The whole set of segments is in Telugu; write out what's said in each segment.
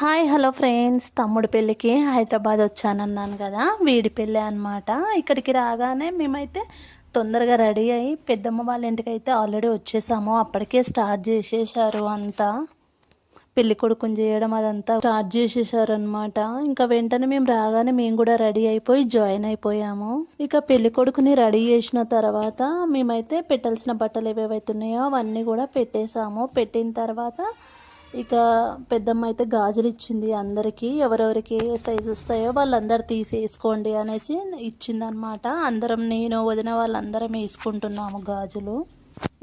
హాయ్ హలో ఫ్రెండ్స్, తమ్ముడు పెళ్ళికి హైదరాబాద్ వచ్చానన్నాను కదా, వీడి పెళ్ళి అనమాట. ఇక్కడికి రాగానే మేమైతే తొందరగా రెడీ అయ్యి పెద్దమ్మ వాళ్ళ ఇంటికి అయితే ఆల్రెడీ వచ్చేసాము. అప్పటికే స్టార్ట్ చేసేసారు అంతా, పెళ్లి కొడుకుని చేయడం అదంతా స్టార్ట్ చేసేసారు అనమాట. ఇంకా వెంటనే మేము రాగానే మేము కూడా రెడీ అయిపోయి జాయిన్ అయిపోయాము. ఇక పెళ్లి కొడుకుని రెడీ చేసిన తర్వాత మేమైతే పెట్టాల్సిన బట్టలు ఏవేవైతే ఉన్నాయో అవన్నీ కూడా పెట్టేసాము. పెట్టిన తర్వాత ఇక పెద్దమ్మ అయితే గాజులు ఇచ్చింది అందరికీ. ఎవరెవరికి ఏ సైజు వస్తాయో వాళ్ళందరూ తీసేసుకోండి అనేసి ఇచ్చిందనమాట. అందరం, నేను వదిన వాళ్ళందరం వేసుకుంటున్నాము గాజులు.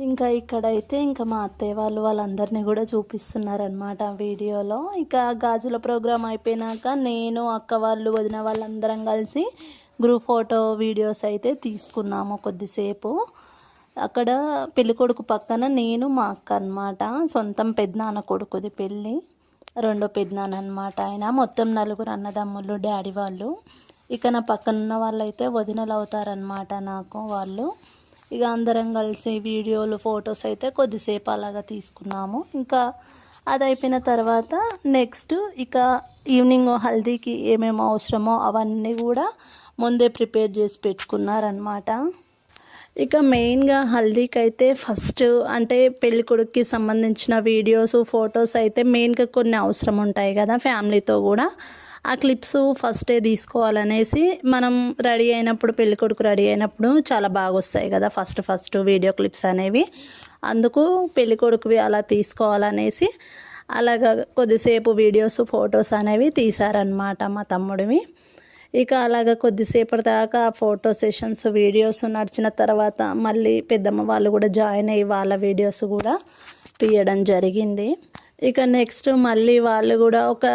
ఇంకా ఇక్కడైతే ఇంకా మా అత్తయ్య వాళ్ళందరినీ కూడా చూపిస్తున్నారనమాట వీడియోలో. ఇక గాజుల ప్రోగ్రాం అయిపోయినాక నేను, అక్క వాళ్ళు, వదిన వాళ్ళందరం కలిసి గ్రూప్ ఫోటో వీడియోస్ అయితే తీసుకున్నాము కొద్దిసేపు. అక్కడ పెళ్ళికొడుకు పక్కన నేను, మా అక్క అనమాట. సొంతం పెద్దనాన్న కొడుకుది పెళ్ళి, రెండో పెద్దనాన్న అనమాట ఆయన. మొత్తం నలుగురు అన్నదమ్ములు, డాడీ వాళ్ళు. ఇక నా పక్కనున్న వాళ్ళు అయితే వదినలు అవుతారనమాట నాకు వాళ్ళు. ఇక అందరం కలిసి వీడియోలు, ఫొటోస్ అయితే కొద్దిసేపు అలాగా తీసుకున్నాము. ఇంకా అది అయిపోయిన తర్వాత నెక్స్ట్ ఇక ఈవినింగ్ హల్దీకి ఏమేమి అవసరమో అవన్నీ కూడా ముందే ప్రిపేర్ చేసి పెట్టుకున్నారనమాట. ఇక మెయిన్గా హల్దీకి అయితే ఫస్ట్ అంటే పెళ్ళికొడుకుకి సంబంధించిన వీడియోస్, ఫొటోస్ అయితే మెయిన్గా కొన్ని అవసరం ఉంటాయి కదా ఫ్యామిలీతో కూడా. ఆ క్లిప్స్ ఫస్టే తీసుకోవాలనేసి మనం రెడీ అయినప్పుడు, పెళ్ళికొడుకు రెడీ అయినప్పుడు చాలా బాగా వస్తాయి కదా ఫస్ట్ వీడియో క్లిప్స్ అనేవి. అందుకు పెళ్ళికొడుకువి అలా తీసుకోవాలనేసి అలాగా కొద్దిసేపు వీడియోస్, ఫొటోస్ అనేవి తీశారనమాట మా తమ్ముడివి. ఇక అలాగ కొద్దిసేపటి దాకా ఫోటో సెషన్స్, వీడియోస్ నడిచిన తర్వాత మళ్ళీ పెద్దమ్మ వాళ్ళు కూడా జాయిన్ అయ్యి వాళ్ళ వీడియోస్ కూడా తీయడం జరిగింది. ఇక నెక్స్ట్ మళ్ళీ వాళ్ళు కూడా ఒక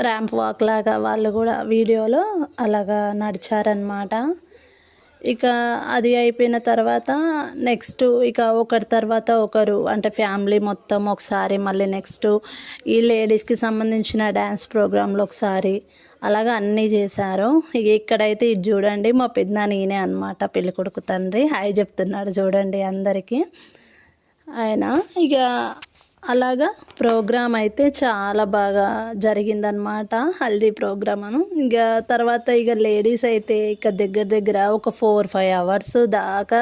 ర్యాంప్ వాక్ లాగా వాళ్ళు కూడా వీడియోలో అలాగా నడిచారనమాట. ఇక అది అయిపోయిన తర్వాత నెక్స్ట్ ఇక ఒకరి తర్వాత ఒకరు అంటే ఫ్యామిలీ మొత్తం ఒకసారి, మళ్ళీ నెక్స్ట్ ఈ లేడీస్కి సంబంధించిన డ్యాన్స్ ప్రోగ్రాంలో ఒకసారి అలాగా అన్నీ చేశారు. ఇక ఇక్కడైతే ఇది చూడండి, మా పెద్దనాన్న ఈయనే అనమాట, పెళ్ళికొడుకు తండ్రి. హాయ్ చెప్తున్నాడు చూడండి అందరికీ ఆయన. ఇక అలాగా ప్రోగ్రామ్ అయితే చాలా బాగా జరిగిందనమాట, హల్దీ ప్రోగ్రామ్ అను. ఇక తర్వాత ఇక లేడీస్ అయితే ఇక దగ్గర ఒక 4-5 అవర్స్ దాకా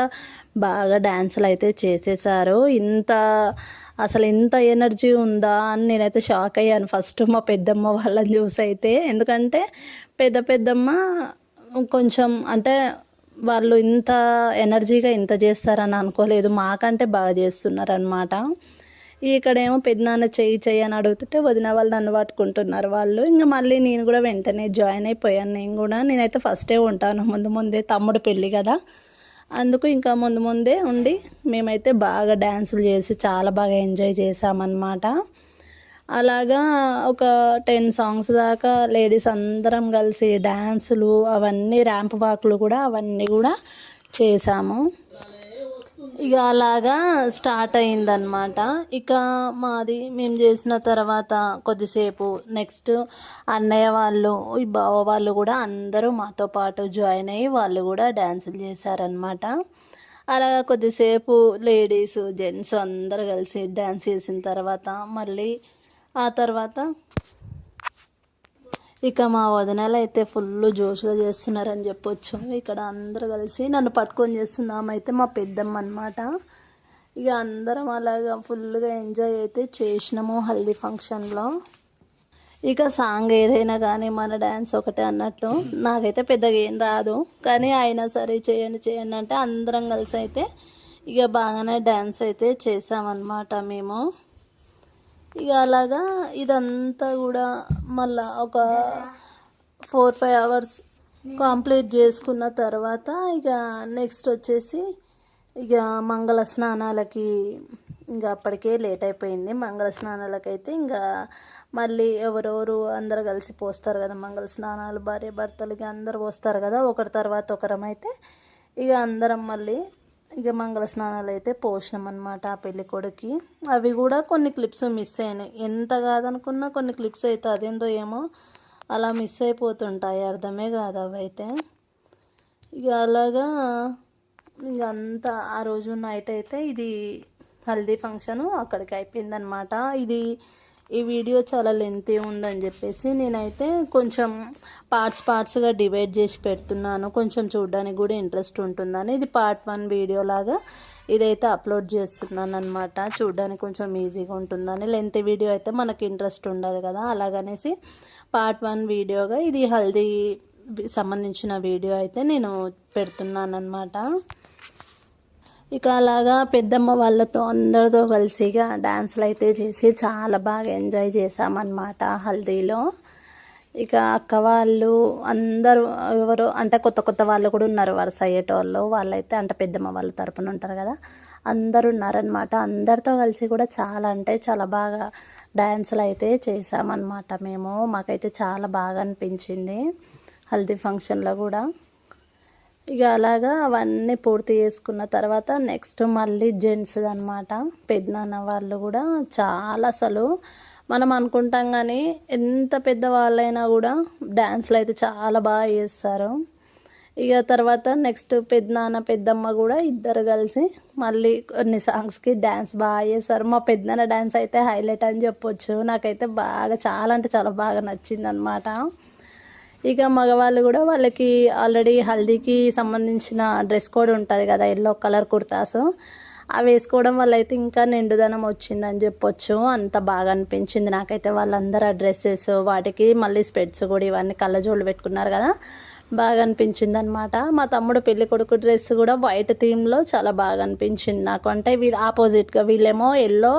బాగా డ్యాన్సులు అయితే చేసేసారు. అసలు ఇంత ఎనర్జీ ఉందా అని నేనైతే షాక్ అయ్యాను ఫస్ట్ మా పెద్దమ్మ వాళ్ళని చూసి అయితే. ఎందుకంటే పెద్దమ్మ కొంచెం అంటే వాళ్ళు ఇంత ఎనర్జీగా ఇంత చేస్తారని అనుకోలేదు. మాకంటే బాగా చేస్తున్నారనమాట. ఇక్కడేమో పెద్దనాన్న చెయ్యి అని అడుగుతుంటే వదిన వాళ్ళు నన్ను పట్టుకుంటున్నారు వాళ్ళు. ఇంకా మళ్ళీ నేను కూడా వెంటనే జాయిన్ అయిపోయాను. నేనైతే ఫస్టే ఉంటాను, ముందే తమ్ముడు పెళ్ళి కదా, అందుకు ఇంకా ముందే ఉండి మేమైతే బాగా డ్యాన్సులు చేసి చాలా బాగా ఎంజాయ్ చేసామన్నమాట. అలాగా ఒక 10 సాంగ్స్ దాకా లేడీస్ అందరం కలిసి డ్యాన్సులు అవన్నీ, ర్యాంప్ వాక్లు కూడా అవన్నీ కూడా చేసాము. ఇక అలాగా స్టార్ట్ అయిందనమాట. ఇక మాది మేము చేసిన తర్వాత కొద్దిసేపు నెక్స్ట్ అన్నయ్య వాళ్ళు, ఈ బావ వాళ్ళు కూడా అందరూ మాతో పాటు జాయిన్ అయ్యి వాళ్ళు కూడా డ్యాన్సులు చేశారనమాట. అలాగా కొద్దిసేపు లేడీస్, జెంట్స్ అందరు కలిసి డ్యాన్స్ చేసిన తర్వాత మళ్ళీ ఆ తర్వాత ఇక మా వదినలు అయితే ఫుల్ జోష్గా చేస్తున్నారని చెప్పొచ్చు. ఇక్కడ అందరూ కలిసి నన్ను పట్టుకొని చేస్తున్నామైతే మా పెద్దమ్మ అనమాట. ఇక అందరం అలాగా ఫుల్గా ఎంజాయ్ అయితే చేసినాము హల్దీ ఫంక్షన్లో. ఇక సాంగ్ ఏదైనా కానీ మన డ్యాన్స్ ఒకటే అన్నట్టు. నాకైతే పెద్దగా ఏం రాదు, కానీ అయినా సరే చేయండి అంటే అందరం కలిసి అయితే ఇక బాగానే డ్యాన్స్ అయితే చేసామన్నమాట మేము. ఇక అలాగా ఇదంతా కూడా మళ్ళా ఒక 4-5 అవర్స్ కంప్లీట్ చేసుకున్న తర్వాత ఇక నెక్స్ట్ వచ్చేసి ఇక మంగళ స్నానాలకి, ఇంకా అప్పటికే లేట్ అయిపోయింది. మంగళ స్నానాలకైతే ఇంకా మళ్ళీ ఎవరెవరు అందరు కలిసి పోస్తారు కదా మంగళ స్నానాలు, భార్య భర్తలకి అందరు పోస్తారు కదా ఒకరి తర్వాత ఒకరమైతే. ఇక అందరం మళ్ళీ ఇక మంగళ స్నానాలు అయితే పోసినాం అనమాట ఆ పెళ్ళి కొడుకి. అవి కూడా కొన్ని క్లిప్స్ మిస్ అయినాయి, ఎంత కాదనుకున్నా కొన్ని క్లిప్స్ అయితే అదేందో ఏమో అలా మిస్ అయిపోతుంటాయి, అర్థమే కాదు అవి అయితే. ఇక అలాగా ఇక అంతా ఆ రోజు నైట్ అయితే ఇది హల్దీ ఫంక్షను అక్కడికి అయిపోయిందనమాట. ఇది ఈ వీడియో చాలా లెంతీ ఉందని చెప్పేసి నేనైతే కొంచెం పార్ట్స్గా డివైడ్ చేసి పెడుతున్నాను, కొంచెం చూడడానికి కూడా ఇంట్రెస్ట్ ఉంటుందని. ఇది పార్ట్ 1 వీడియో లాగా ఇదైతే అప్లోడ్ చేస్తున్నాను అనమాట. చూడడానికి కొంచెం ఈజీగా ఉంటుందని. లెంతీ వీడియో అయితే మనకి ఇంట్రెస్ట్ ఉండదు కదా, అలాగనేసి పార్ట్ 1 వీడియోగా ఇది హల్దీ సంబంధించిన వీడియో అయితే నేను పెడుతున్నాను అనమాట. ఇక అలాగా పెద్దమ్మ వాళ్ళతో అందరితో కలిసిగా డ్యాన్సులు అయితే చేసి చాలా బాగా ఎంజాయ్ చేసామన్నమాట హల్దీలో. ఇక అక్క వాళ్ళు అందరూ ఎవరు అంటే కొత్త వాళ్ళు కూడా ఉన్నారు, వరుస అయ్యేటోళ్ళు. వాళ్ళైతే అంటే పెద్దమ్మ వాళ్ళ తరపున ఉంటారు కదా, అందరు ఉన్నారనమాట. అందరితో కలిసి కూడా చాలా అంటే చాలా బాగా డ్యాన్సులు అయితే చేసామన్నమాట మేము. మాకైతే చాలా బాగా అనిపించింది హల్దీ ఫంక్షన్లో కూడా. ఇక అలాగా అవన్నీ పూర్తి చేసుకున్న తర్వాత నెక్స్ట్ మళ్ళీ జెంట్స్ అనమాట. పెద్దనాన్న వాళ్ళు కూడా చాలా అసలు మనం అనుకుంటాం కానీ ఎంత పెద్దవాళ్ళైనా కూడా డ్యాన్స్లు అయితే చాలా బాగా చేస్తారు. ఇక తర్వాత నెక్స్ట్ పెద్దనాన్న పెద్దమ్మ కూడా ఇద్దరు కలిసి మళ్ళీ కొన్ని సాంగ్స్కి డ్యాన్స్ బాగా చేస్తారు. మా పెద్దనాన్న డ్యాన్స్ అయితే హైలైట్ అని చెప్పొచ్చు. నాకైతే బాగా చాలా అంటే చాలా బాగా నచ్చింది అనమాట. ఇక మగవాళ్ళు కూడా వాళ్ళకి ఆల్రెడీ హల్దీకి సంబంధించిన డ్రెస్ కోడ్ ఉంటుంది కదా, ఎల్లో కలర్ కుర్తాస్, అవి వేసుకోవడం వల్ల అయితే ఇంకా నిండుదనం వచ్చిందని చెప్పొచ్చు. అంత బాగా అనిపించింది నాకైతే. వాళ్ళందరూ ఆ డ్రెస్సెస్ వాటికి మళ్ళీ స్పెట్స్ కూడా ఇవన్నీ కళ్ళజోళ్ళు పెట్టుకున్నారు కదా, బాగా అనిపించింది అనమాట. మా తమ్ముడు పెళ్లి కొడుకు డ్రెస్ కూడా వైట్ థీమ్లో చాలా బాగా అనిపించింది నాకు. అంటే వీళ్ళు ఆపోజిట్గా, వీళ్ళేమో ఎల్లో,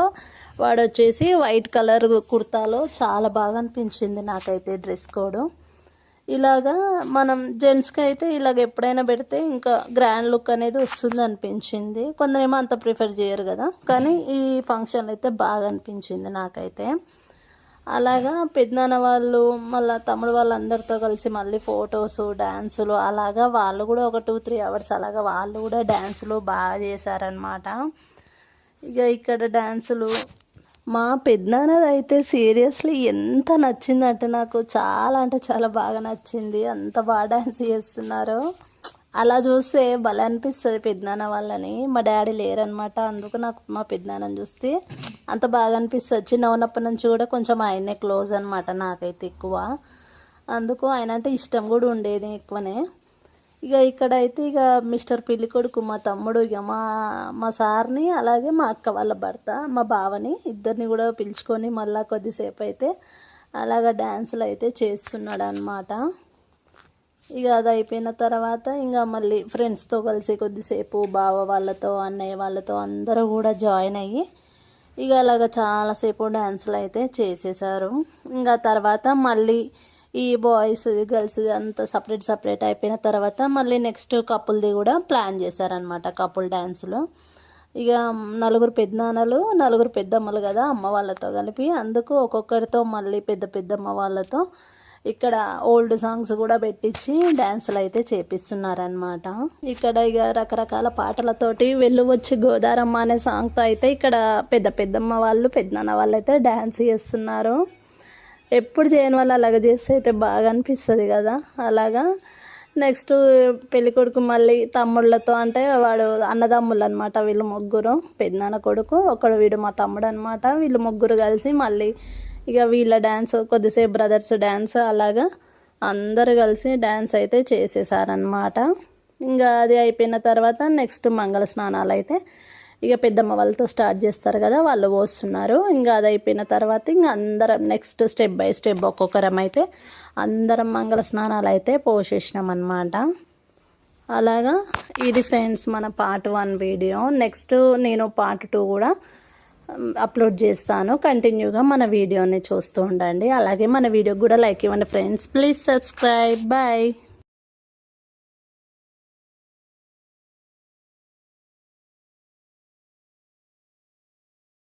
వాడు వచ్చేసి వైట్ కలర్ కుర్తాలో చాలా బాగా అనిపించింది నాకైతే డ్రెస్ కోడ్. ఇలాగా మనం జెంట్స్కి అయితే ఇలాగ ఎప్పుడైనా పెడితే ఇంకా గ్రాండ్ లుక్ అనేది వస్తుంది అనిపించింది. కొందరేమో అంత ప్రిఫర్ చేయరు కదా, కానీ ఈ ఫంక్షన్ అయితే బాగా అనిపించింది నాకైతే. అలాగా పెద్దనాన్న వాళ్ళు మళ్ళీ తమ్ముడు వాళ్ళందరితో కలిసి మళ్ళీ ఫొటోస్ డ్యాన్సులు అలాగా వాళ్ళు కూడా ఒక 2-3 అవర్స్ అలాగా వాళ్ళు కూడా డ్యాన్సులు బాగా చేశారనమాట. ఇక ఇక్కడ డ్యాన్సులు మా పెద్దనాన్నది అయితే సీరియస్లీ ఎంత నచ్చిందంటే నాకు చాలా అంటే చాలా బాగా నచ్చింది. అంత బాగా డ్యాన్స్ చేస్తున్నారు. అలా చూస్తే భలే అనిపిస్తుంది పెద్దనాన్న వాళ్ళని. మా డాడీ లేరనమాట, అందుకు నాకు మా పెద్దనాన్నని చూస్తే అంత బాగా అనిపిస్తుంది. చిన్న ఉన్నప్పటి నుంచి కూడా కొంచెం ఆయనే క్లోజ్ అనమాట నాకైతే ఎక్కువ. అందుకు ఆయన అంటే ఇష్టం కూడా ఉండేది ఎక్కువనే. ఇక ఇక్కడైతే ఇక మిస్టర్ పెళ్లి కొడుకు మా తమ్ముడు ఇక మా సార్ని అలాగే మా అక్క వాళ్ళ భర్త మా బావని ఇద్దరిని కూడా పిలుచుకొని మళ్ళీ కొద్దిసేపు అయితే అలాగ డ్యాన్సులు అయితే చేస్తున్నాడు అనమాట. ఇక అది అయిపోయిన తర్వాత ఇంకా మళ్ళీ ఫ్రెండ్స్తో కలిసి కొద్దిసేపు బావ వాళ్ళతో అన్నయ్య వాళ్ళతో అందరూ కూడా జాయిన్ అయ్యి ఇక అలాగ చాలాసేపు డ్యాన్సులు అయితే చేసేసారు. ఇంకా తర్వాత మళ్ళీ ఈ బాయ్స్ గర్ల్స్ అంతా సపరేట్ అయిపోయిన తర్వాత మళ్ళీ నెక్స్ట్ కపుల్ది కూడా ప్లాన్ చేశారనమాట, కపుల్ డ్యాన్సులు. ఇక 4 పెద్దనాన్నలు 4 పెద్దమ్మలు కదా అమ్మ వాళ్ళతో కలిపి, అందుకు ఒక్కొక్కరితో మళ్ళీ పెద్దమ్మ వాళ్ళతో ఇక్కడ ఓల్డ్ సాంగ్స్ కూడా పెట్టించి డ్యాన్సులు అయితే చేపిస్తున్నారనమాట. ఇక్కడ ఇక రకరకాల పాటలతోటి వెళ్ళు వచ్చి గోదారమ్మ అనే సాంగ్తో అయితే ఇక్కడ పెద్దమ్మ వాళ్ళు పెద్దనాన్న వాళ్ళు అయితే డ్యాన్స్ చేస్తున్నారు. ఎప్పుడు చేయని వాళ్ళు అలాగ చేస్తే అయితే బాగా అనిపిస్తుంది కదా. అలాగా నెక్స్ట్ పెళ్ళికొడుకు మళ్ళీ తమ్ముళ్ళతో, అంటే వాడు అన్నదమ్ముళ్ళు అనమాట వీళ్ళు ముగ్గురు, పెద్దనాన్న కొడుకు ఒకడు వీడు మా తమ్ముడు అనమాట. వీళ్ళు ముగ్గురు కలిసి మళ్ళీ ఇక వీళ్ళ డ్యాన్స్ కొద్దిసేపు బ్రదర్స్ డ్యాన్స్ అలాగా అందరు కలిసి డ్యాన్స్ అయితే చేసేసారనమాట. ఇంకా అది అయిపోయిన తర్వాత నెక్స్ట్ మంగళ స్నానాలు అయితే ఇక పెద్దమ్మ వాళ్ళతో స్టార్ట్ చేస్తారు కదా, వాళ్ళు పోస్తున్నారు. ఇంకా అది అయిపోయిన తర్వాత ఇంకా అందరం నెక్స్ట్ స్టెప్ బై స్టెప్ ఒక్కొక్కరం అయితే అందరం మంగళ స్నానాలు అయితే పోసేసినాం అన్నమాట. అలాగా ఇది ఫ్రెండ్స్ మన పార్ట్ 1 వీడియో. నెక్స్ట్ నేను పార్ట్ 2 కూడా అప్లోడ్ చేస్తాను. కంటిన్యూగా మన వీడియోని చూస్తూ ఉండండి. అలాగే మన వీడియోకి కూడా లైక్ ఇవ్వండి ఫ్రెండ్స్. Please subscribe. బాయ్.